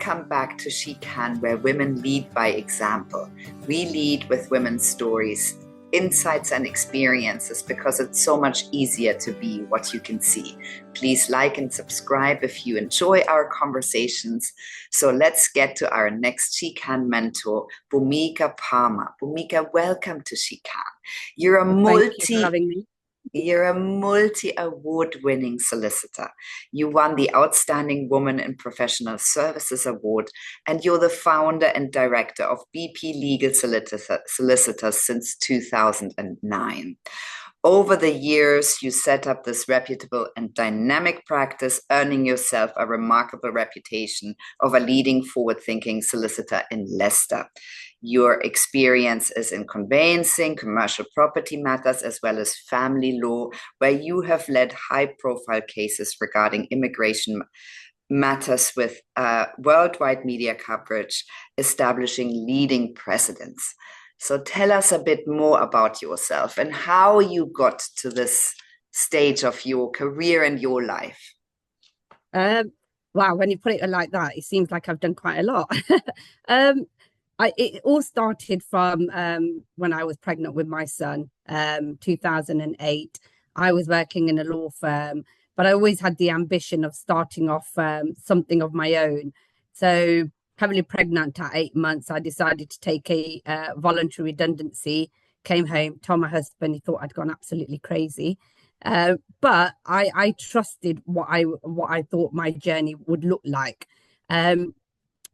Welcome back to She Can, where women lead by example. We lead with women's stories, insights and experiences because it's so much easier to be what you can see. Please like and subscribe if you enjoy our conversations. So let's get to our next She Can mentor, Bhumika Parmar. Bhumika, welcome to She Can. Thank you for having me. You're a multi-award-winning solicitor. You won the Outstanding Woman in Professional Services Award, and you're the founder and director of BP Legal Solicitors since 2009. Over the years, you set up this reputable and dynamic practice, earning yourself a remarkable reputation of a leading forward-thinking solicitor in Leicester. Your experience is in conveyancing, commercial property matters, as well as family law, where you have led high-profile cases regarding immigration matters with worldwide media coverage, establishing leading precedents. So tell us a bit more about yourself and how you got to this stage of your career and your life. Wow, when you put it like that, it seems like I've done quite a lot. It all started from when I was pregnant with my son, 2008. I was working in a law firm, but I always had the ambition of starting off something of my own. So heavily pregnant at 8 months, I decided to take a voluntary redundancy, came home, told my husband. He thought I'd gone absolutely crazy. But I trusted what I thought my journey would look like.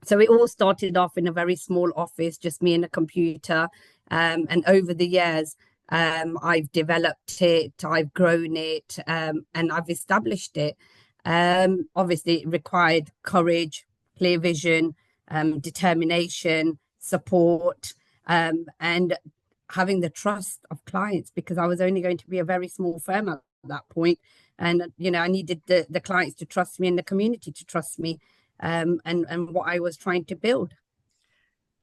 So it all started off in a very small office, just me and a computer. And over the years, I've developed it, I've grown it, and I've established it. Obviously, it required courage, clear vision, determination, support, and having the trust of clients, because I was only going to be a very small firm at that point. And, I needed the clients to trust me and the community to trust me. And what I was trying to build.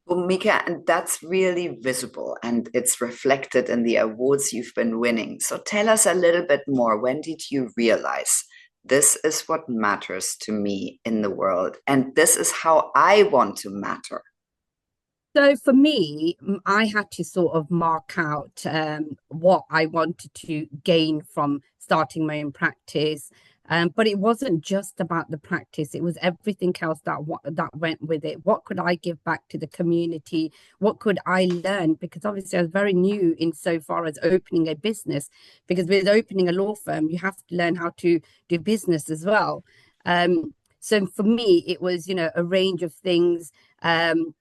Bhumika, and that's really visible and it's reflected in the awards you've been winning. So tell us a little bit more. When did you realize this is what matters to me in the world, and this is how I want to matter? So for me, I had to sort of mark out what I wanted to gain from starting my own practice. But it wasn't just about the practice. It was everything else that went with it. What could I give back to the community? What could I learn? Because obviously I was very new insofar as opening a business, because with opening a law firm, you have to learn how to do business as well. So for me, it was, a range of things. And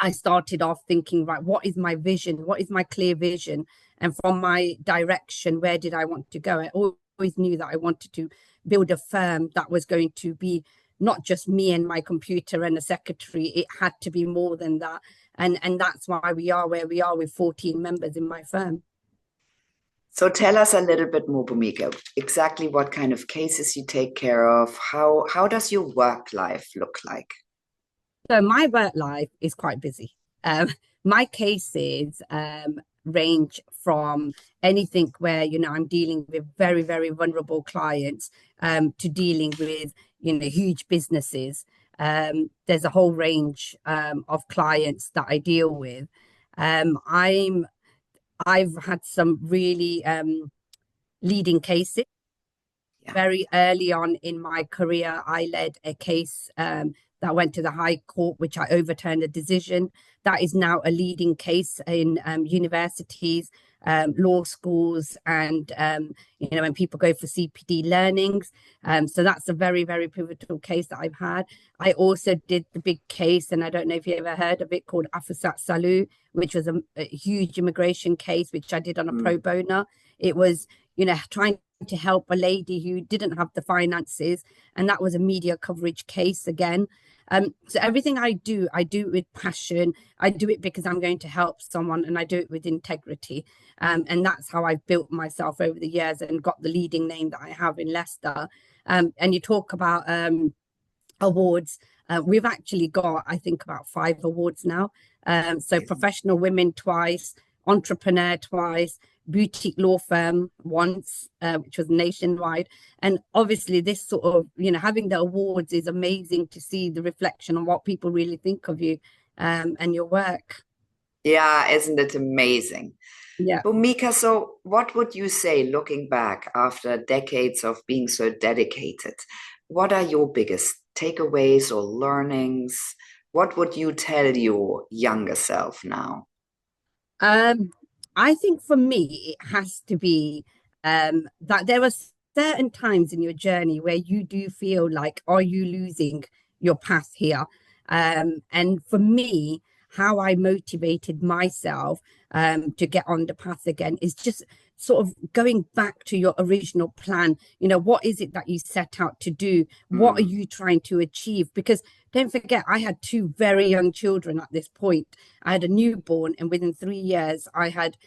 I started off thinking, right, what is my vision? What is my clear vision? And from my direction, where did I want to go? I always knew that I wanted to build a firm that was going to be not just me and my computer and a secretary. It had to be more than that. And that's why we are where we are with 14 members in my firm. So tell us a little bit more, Bhumika, exactly what kind of cases you take care of. How does your work life look like? So my work life is quite busy. My cases range from anything where, I'm dealing with very, very vulnerable clients to dealing with, huge businesses. There's a whole range of clients that I deal with. I've had some really leading cases. Yeah. Very early on in my career, I led a case that went to the High Court, which I overturned a decision. That is now a leading case in universities, law schools, and, when people go for CPD learnings. So that's a very, very pivotal case that I've had. I also did the big case, and I don't know if you ever heard of it, called Afusat Salu, which was a huge immigration case, which I did on a pro bono. It was, trying to help a lady who didn't have the finances, and that was a media coverage case again. So everything I do it with passion. I do it because I'm going to help someone, and I do it with integrity. And that's how I've built myself over the years and got the leading name that I have in Leicester. And you talk about awards. We've actually got, I think, about 5 awards now. So professional women twice, entrepreneur twice, boutique law firm once, which was nationwide. And obviously this sort of, having the awards is amazing to see the reflection on what people really think of you and your work. Yeah, isn't it amazing? Yeah. Bhumika, so what would you say looking back after decades of being so dedicated? What are your biggest takeaways or learnings? What would you tell your younger self now? Um, I think for me, it has to be that there are certain times in your journey where you do feel like, are you losing your path here? And for me, how I motivated myself to get on the path again is just sort of going back to your original plan. What is it that you set out to do? What are Mm, you trying to achieve? Because don't forget, I had two very young children at this point. I had a newborn, and within 3 years, I had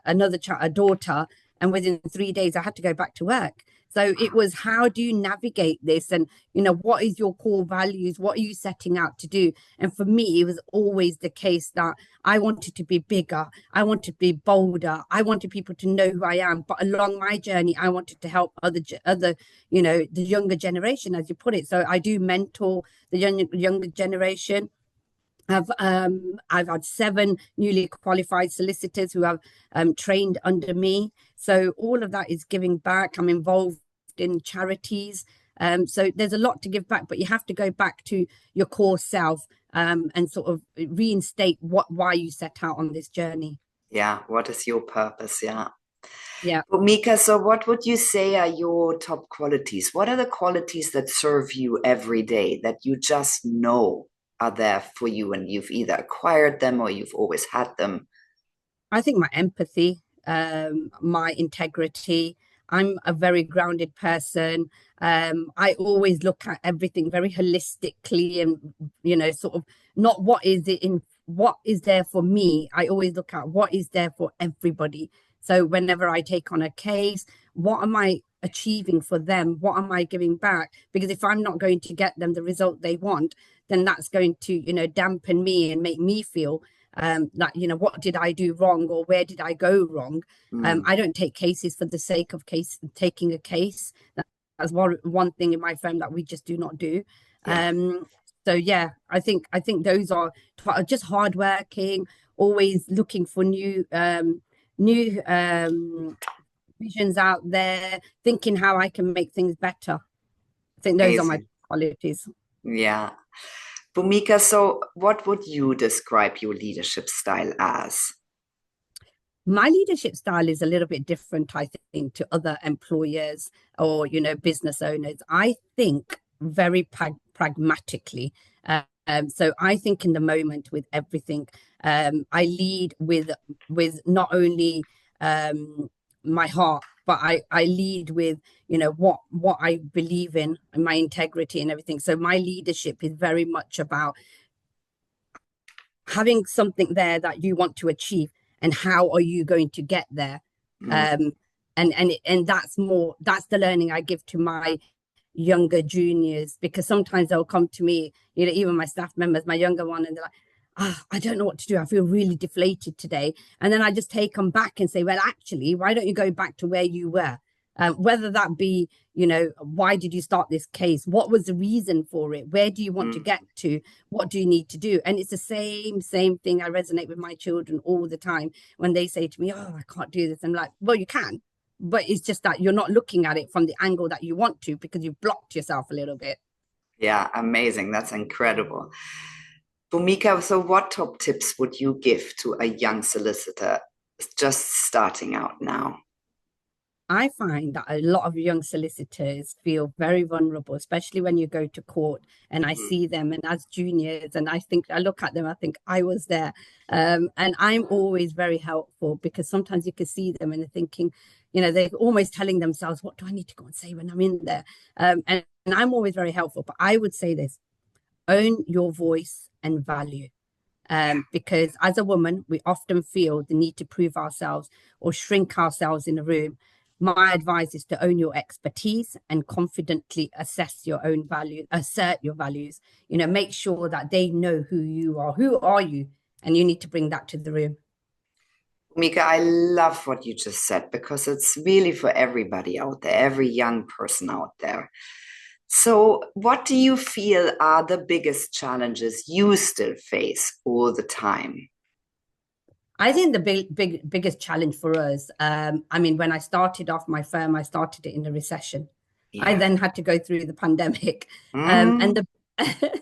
another child, a daughter, and within 3 days, I had to go back to work. So it was, how do you navigate this? And, what is your core values? What are you setting out to do? And for me, it was always the case that I wanted to be bigger. I wanted to be bolder. I wanted people to know who I am. But along my journey, I wanted to help other, the younger generation, as you put it. So I do mentor the younger generation. I've had 7 newly qualified solicitors who have trained under me. So all of that is giving back. I'm involved in charities. So there's a lot to give back, but you have to go back to your core self and sort of reinstate why you set out on this journey. yeah, what is your purpose? Yeah. Yeah. Bhumika, so what would you say are your top qualities? What are the qualities that serve you every day that you just know are there for you and you've either acquired them or you've always had them? I think my empathy, my integrity. I'm a very grounded person. I always look at everything very holistically and, sort of not what is there for me. I always look at what is there for everybody. So whenever I take on a case, what am I achieving for them? What am I giving back? Because if I'm not going to get them the result they want, then that's going to, dampen me and make me feel that, what did I do wrong or where did I go wrong? Mm, I don't take cases for the sake of taking a case. That's one thing in my firm that we just do not do. yeah, So yeah, I think those are just hardworking, always looking for new visions out there, thinking how I can make things better. I think those are my amazing. qualities. Yeah. Bhumika, so what would you describe your leadership style as? My leadership style is a little bit different, I think, to other employers or, business owners. I think very pragmatically. So I think in the moment with everything. I lead with not only my heart, but I lead with, what I believe in and my integrity and everything. So my leadership is very much about having something there that you want to achieve, and how are you going to get there. Mm, um and that's the learning I give to my younger juniors, because sometimes they'll come to me, even my staff members, my younger one, and they're like, I don't know what to do. I feel really deflated today. And then I just take them back and say, well, actually, why don't you go back to where you were? Whether that be, why did you start this case? What was the reason for it? Where do you want to mm, get to? What do you need to do? And it's the same thing I resonate with my children all the time when they say to me, oh, I can't do this. I'm like, well, you can, but it's just that you're not looking at it from the angle that you want to, because you've blocked yourself a little bit. yeah, amazing. That's incredible. Bhumika, so what top tips would you give to a young solicitor just starting out now? I find that a lot of young solicitors feel very vulnerable, especially when you go to court and I Mm, see them and as juniors, and I look at them, I think I was there. And I'm always very helpful, because sometimes you can see them and they're thinking, they're almost telling themselves, what do I need to go and say when I'm in there? And I'm always very helpful. But I would say this: own your voice and value. Because as a woman, we often feel the need to prove ourselves or shrink ourselves in a room. My advice is to own your expertise and confidently assess your own value, assert your values. Make sure that they know who you are. Who are you? And you need to bring that to the room. Mika, I love what you just said because it's really for everybody out there, every young person out there. So, what do you feel are the biggest challenges you still face all the time? I think the biggest challenge for us, I mean, when I started off my firm, I started it in a recession. I Yeah. then had to go through the pandemic, and Mm, the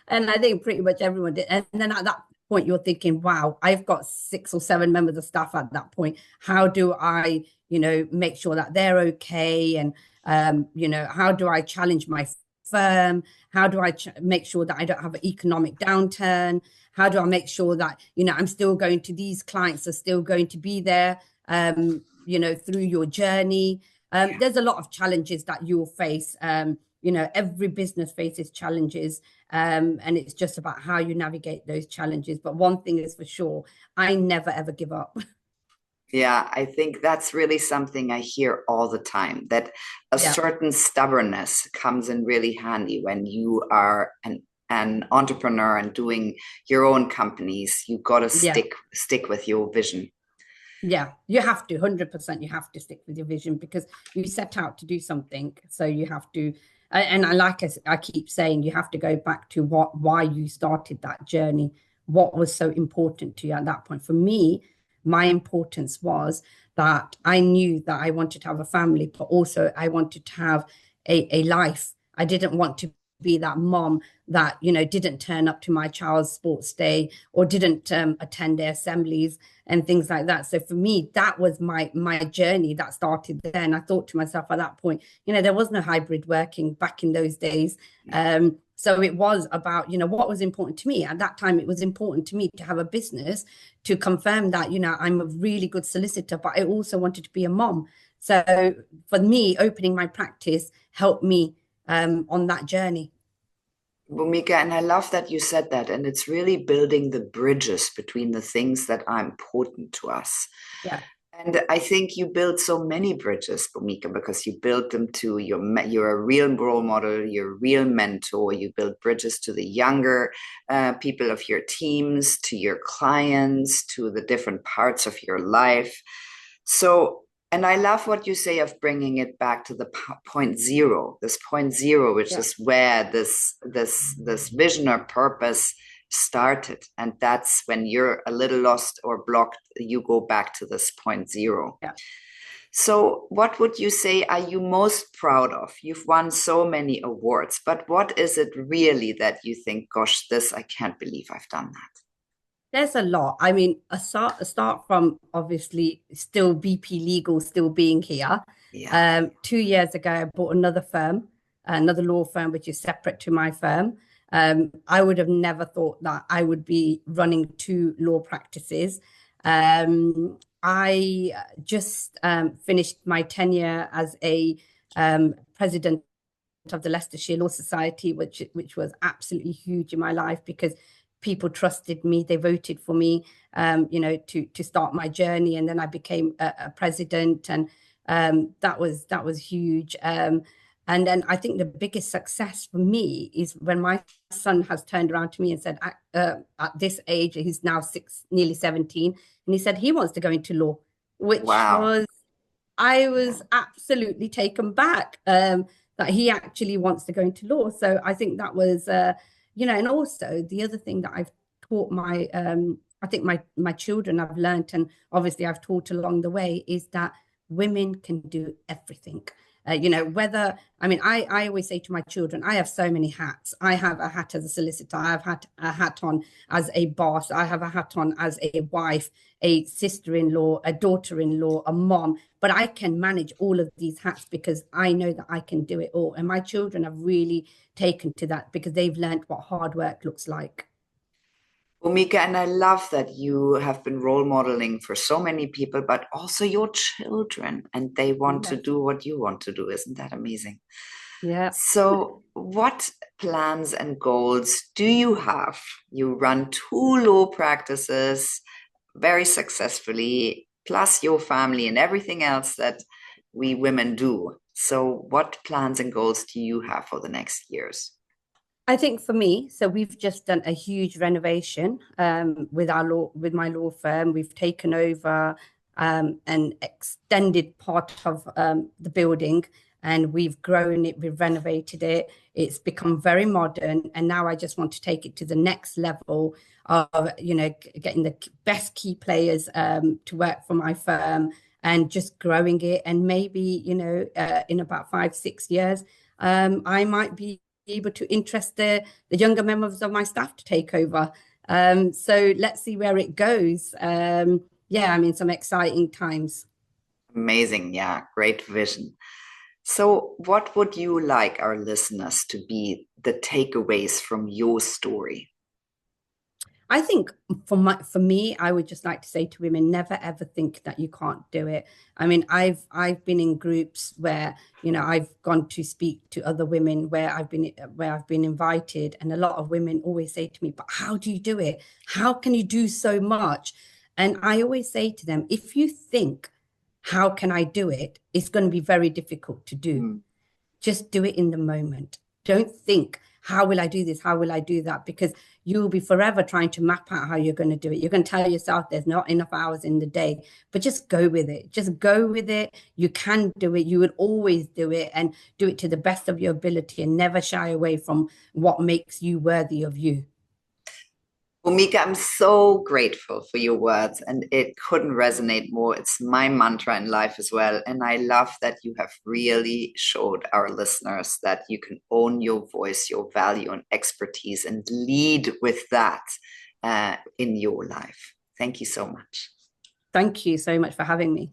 and I think pretty much everyone did. And then at that point, you're thinking, wow, I've got 6 or 7 members of staff at that point. How do I, make sure that they're okay? And how do I challenge my firm? How do I make sure that I don't have an economic downturn? How do I make sure that, I'm still going to these clients are still going to be there, through your journey? yeah. There's a lot of challenges that you'll face. Every business faces challenges, and it's just about how you navigate those challenges. But one thing is for sure, I never ever give up. Yeah, I think that's really something I hear all the time, that a Yeah, certain stubbornness comes in really handy when you are an entrepreneur and doing your own companies. You got to yeah. stick with your vision. Yeah, you have to, 100%, you have to stick with your vision because you set out to do something. So you have to, and I keep saying, you have to go back to why you started that journey. What was so important to you at that point? For me, my importance was that I knew that I wanted to have a family, but also I wanted to have a life. I didn't want to be that mom that, didn't turn up to my child's sports day or didn't attend their assemblies and things like that. So for me, that was my journey that started there. And I thought to myself at that point, there was no hybrid working back in those days. So it was about, what was important to me. At that time, it was important to me to have a business to confirm that, I'm a really good solicitor, but I also wanted to be a mom. So for me, opening my practice helped me on that journey. Bhumika, and I love that you said that. And it's really building the bridges between the things that are important to us. Yeah. And I think you build so many bridges, Bhumika, because you build them to you're a real role model, you're a real mentor. You build bridges to the younger people of your teams, to your clients, to the different parts of your life. So, and I love what you say of bringing it back to the point zero, this point zero, which Yeah. is where this vision or purpose started. And that's when you're a little lost or blocked, you go back to this point zero. Yeah. So, what would you say are you most proud of? You've won so many awards, but what is it really that you think, gosh, this, I can't believe I've done that? There's a lot. I mean, a start from obviously still BP Legal still being here. Yeah. 2 years ago, I bought another firm, another law firm, which is separate to my firm. I would have never thought that I would be running two law practices. I just finished my tenure as a president of the Leicestershire Law Society, which was absolutely huge in my life because people trusted me, they voted for me, to start my journey, and then I became a president, and that was huge. And then I think the biggest success for me is when my son has turned around to me and said, at this age, he's now nearly 17, and he said he wants to go into law, which Wow. was I was absolutely taken back that he actually wants to go into law. So I think that was, and also the other thing that I've taught I think my children have learned, and obviously I've taught along the way, is that women can do everything. Whether, I mean, I always say to my children, I have so many hats. I have a hat as a solicitor. I have had a hat on as a boss. I have a hat on as a wife, a sister-in-law, a daughter-in-law, a mom, but I can manage all of these hats because I know that I can do it all. And my children have really taken to that because they've learned what hard work looks like. Bhumika, and I love that you have been role modeling for so many people, but also your children, and they want to Yeah. do what you want to do. Isn't that amazing? Yeah. So, what plans and goals do you have? You run two law practices very successfully, plus your family and everything else that we women do. So, what plans and goals do you have for the next years? I think for me, so we've just done a huge renovation with my law firm. We've taken over an extended part of the building, and we've grown it, we've renovated it. It's become very modern, and now I just want to take it to the next level of, getting the best key players to work for my firm and just growing it. And maybe, in about 5, 6 years, I might be able to interest the younger members of my staff to take over. So let's see where it goes. Yeah, I mean, some exciting times. Amazing. Yeah, great vision. So, what would you like our listeners to be the takeaways from your story? I think for me, I would just like to say to women, never ever think that you can't do it. I mean, I've been in groups where, I've gone to speak to other women where I've been invited, and a lot of women always say to me, "But how do you do it? How can you do so much?" And I always say to them, if you think, "How can I do it?" it's going to be very difficult to do. Mm. Just do it in the moment. Don't think, how will I do this? How will I do that? Because you will be forever trying to map out how you're going to do it. You're going to tell yourself there's not enough hours in the day, but just go with it. Just go with it. You can do it. You will always do it, and do it to the best of your ability, and never shy away from what makes you worthy of you. Bhumika, I'm so grateful for your words, and it couldn't resonate more. It's my mantra in life as well. And I love that you have really showed our listeners that you can own your voice, your value, and expertise, and lead with that in your life. Thank you so much. Thank you so much for having me.